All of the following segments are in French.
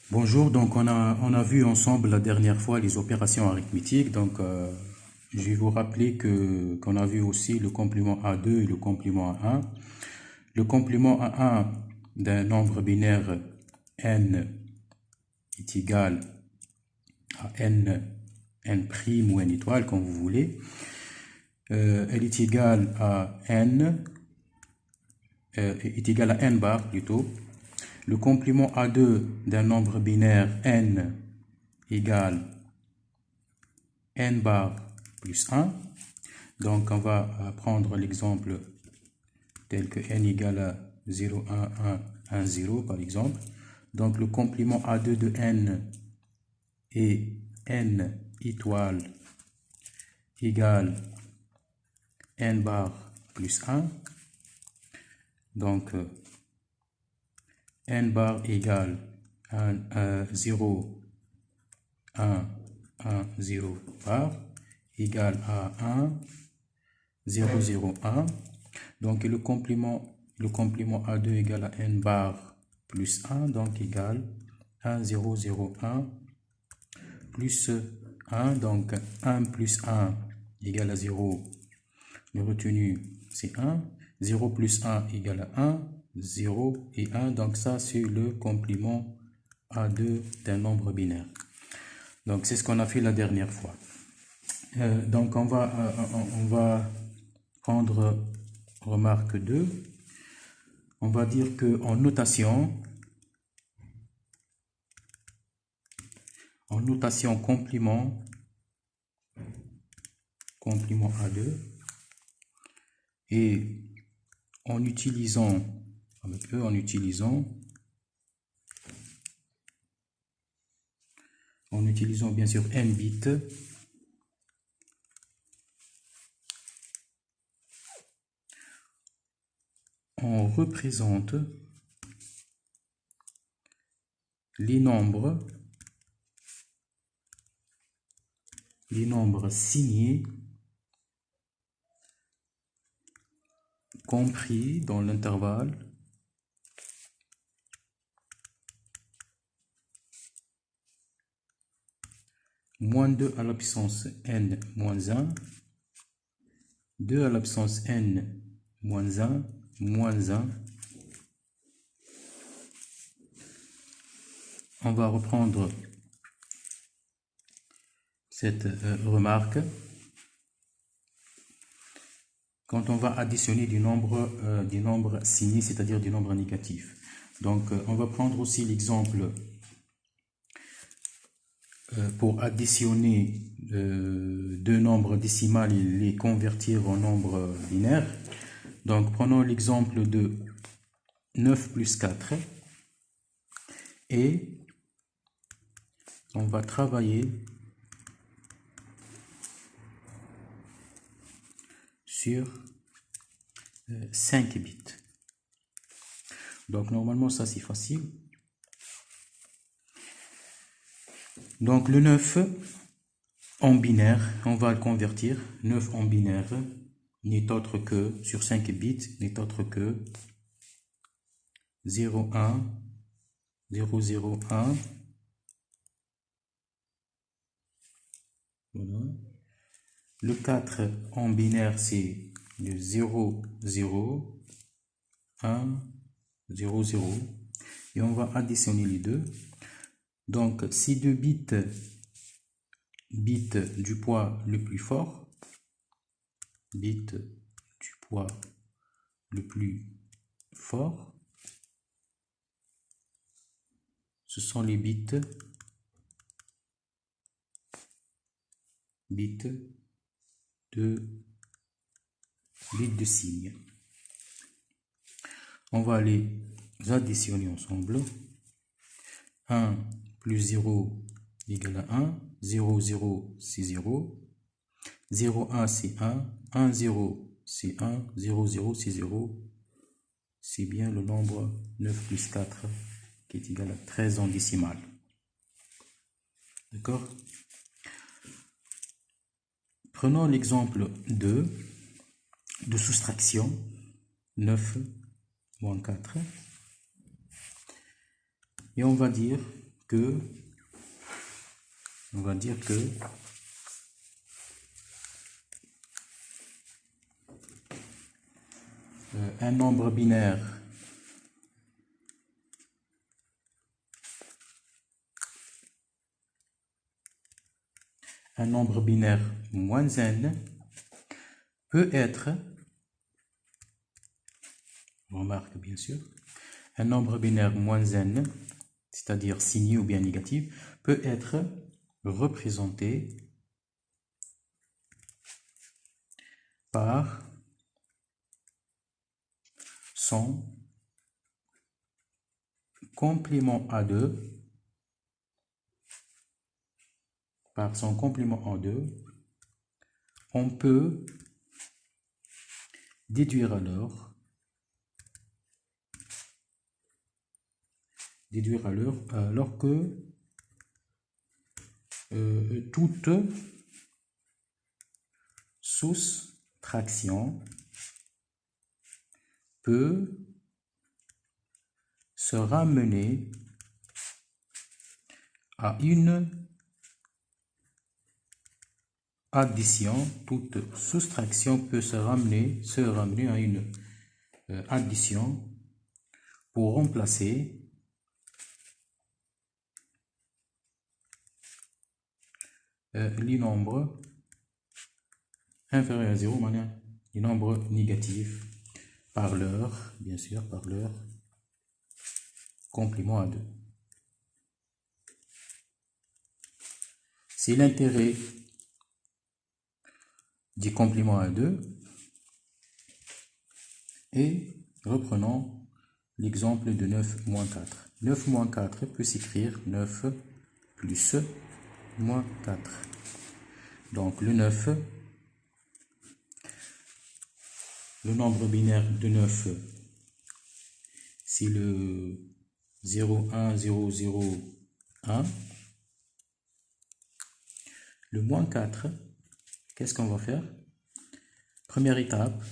Bonjour, donc on a vu ensemble la dernière fois les opérations arithmétiques, donc je vais vous rappeler qu'on a vu aussi le complément A2 et le complément A1. Le complément A1 d'un nombre binaire n est égal à n' ou n étoile, comme vous voulez. Elle est égale à est égale à n bar plutôt. Le complément A2 d'un nombre binaire n égale n bar plus 1. Donc, on va prendre l'exemple tel que n égale à 0, 1, 1, 1, 0, par exemple. Donc, le complément A2 de n est n étoile égale n bar plus 1. Donc, n bar égale 0, 1, 1, 0 bar égale à 1, 0, 0, 1. Donc, le complément A2 égale à n bar plus 1, donc égale 1, 0, 0, 1 plus 1. Donc, 1 plus 1 égale à 0. Le retenu, c'est 1. 0 plus 1 égale à 1. 0 et 1. Donc, ça, c'est le complément A2 d'un nombre binaire. Donc, c'est ce qu'on a fait la dernière fois. Donc, on va prendre remarque 2. On va dire qu'en notation complément A2 et en utilisant bien sûr n bits, on représente les nombres signés compris dans l'intervalle moins 2 à la puissance n moins 1, 2 à la puissance n moins 1, moins 1. On va reprendre cette remarque quand on va additionner des nombres signés, c'est-à-dire des nombres négatifs. Donc, on va prendre aussi l'exemple pour additionner deux nombres décimales et les convertir en nombres binaires. Donc, prenons l'exemple de 9 plus 4 et on va travailler sur 5 bits. Donc, normalement, ça, c'est facile. Donc, le 9 en binaire, on va le convertir. 9 en binaire n'est autre que, sur 5 bits, n'est autre que 0, 1, 0, 0, 1. Voilà. Le 4 en binaire, c'est le 0, 0, 1, 0, 0. Et on va additionner les deux. Donc, si deux bits du poids le plus fort, ce sont les bits de signe. On va les additionner ensemble. 1 plus 0 égale à 1. 0, 0, c'est 0. 0, 1, c'est 1. 1, 0, c'est 1. 0, 0, c'est 0. C'est bien le nombre 9 plus 4 qui est égal à 13 en décimale. D'accord? Prenons l'exemple 2 de soustraction. 9 moins 4. Et on va dire que un nombre binaire moins n peut être, remarque bien sûr, un nombre binaire moins n, c'est-à-dire signé ou bien négatif, peut être représenté par son complément à 2, on peut déduire alors que toute soustraction peut se ramener à une addition. Toute soustraction peut se ramener à une addition pour remplacer les nombres inférieurs à 0, les nombres négatifs par leur, bien sûr, par leur complément à 2. C'est l'intérêt du complément à 2. Et reprenons l'exemple de 9 moins 4. 9 moins 4 peut s'écrire 9 plus moins 4. Donc le 9, le nombre binaire de 9, c'est le 0, 1, 0, 0, 1. Le moins 4, qu'est-ce qu'on va faire? Première étape,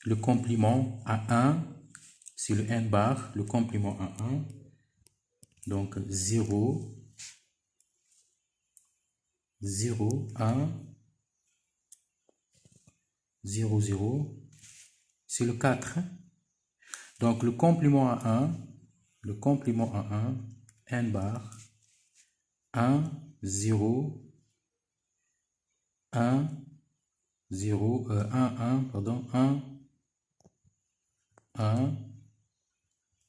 le complément à 1, c'est le n bar, le complément à 1. Donc 0, 0, 1, 0, 0, c'est le 4. Donc le complément à 1, n bar, 1, 0, 1, 0, 1, 1, pardon, 1, 1,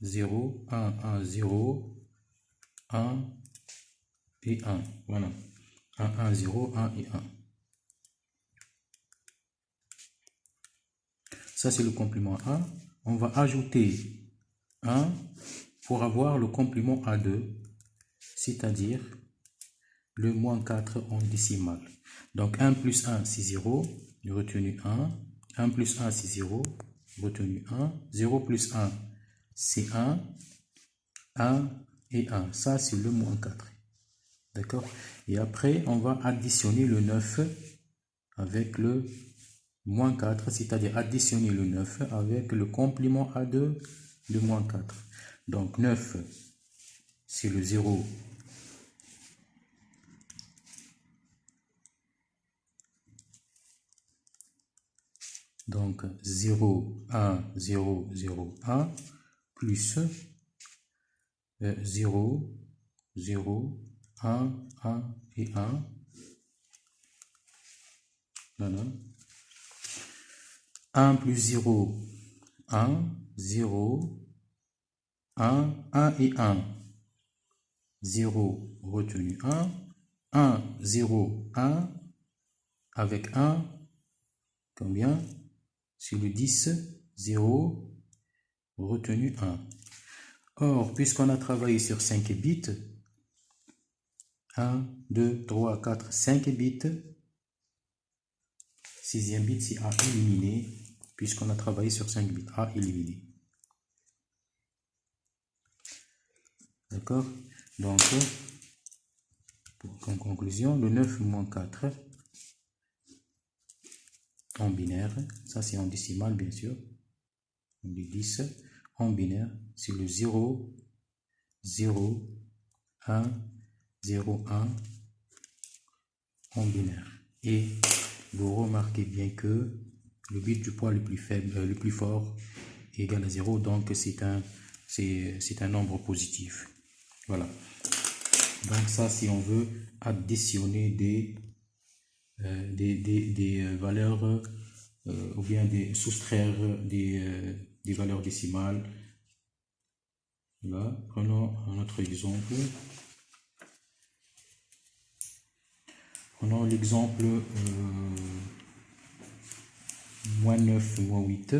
0, 1, 1, 0, 1 et 1. Voilà. 1, 1, 0, 1 et 1. Ça, c'est le complément A. On va ajouter 1 pour avoir le complément à 2, c'est-à-dire le moins 4 en décimale. Donc 1 plus 1, c'est 0, retenu 1. 1 plus 1, c'est 0, retenu 1. 0 plus 1, c'est 1. 1 et 1. Ça, c'est le moins 4. D'accord? Et après, on va additionner le 9 avec le moins 4, c'est-à-dire additionner le 9 avec le complément à 2 de moins 4. Donc 9, c'est le 0. Donc 0, 1, 0, 0, 1, plus 0, 0, 1, 1 et 1. Voilà. 1 plus 0, 1, 0, 1, 1 et 1. 0 retenu 1, 1, 0, 1, avec 1, combien? Sur le 10, 0, retenu 1. Or, puisqu'on a travaillé sur 5 bits, 1, 2, 3, 4, 5 bits, 6e bit, c'est à éliminer, puisqu'on a travaillé sur 5 bits, à éliminer. D'accord? Donc, en conclusion, le 9 moins 4 en binaire, ça c'est en décimale bien sûr, les 10 en binaire, c'est le 0, 0, 1, 0, 1 en binaire. Et vous remarquez bien que le bit du poids le plus faible, le plus fort est égal à 0, donc c'est un nombre positif. Voilà. Donc ça, si on veut additionner des valeurs ou bien soustraire des valeurs décimales. Là, prenons un autre exemple. Prenons l'exemple moins 9, moins 8.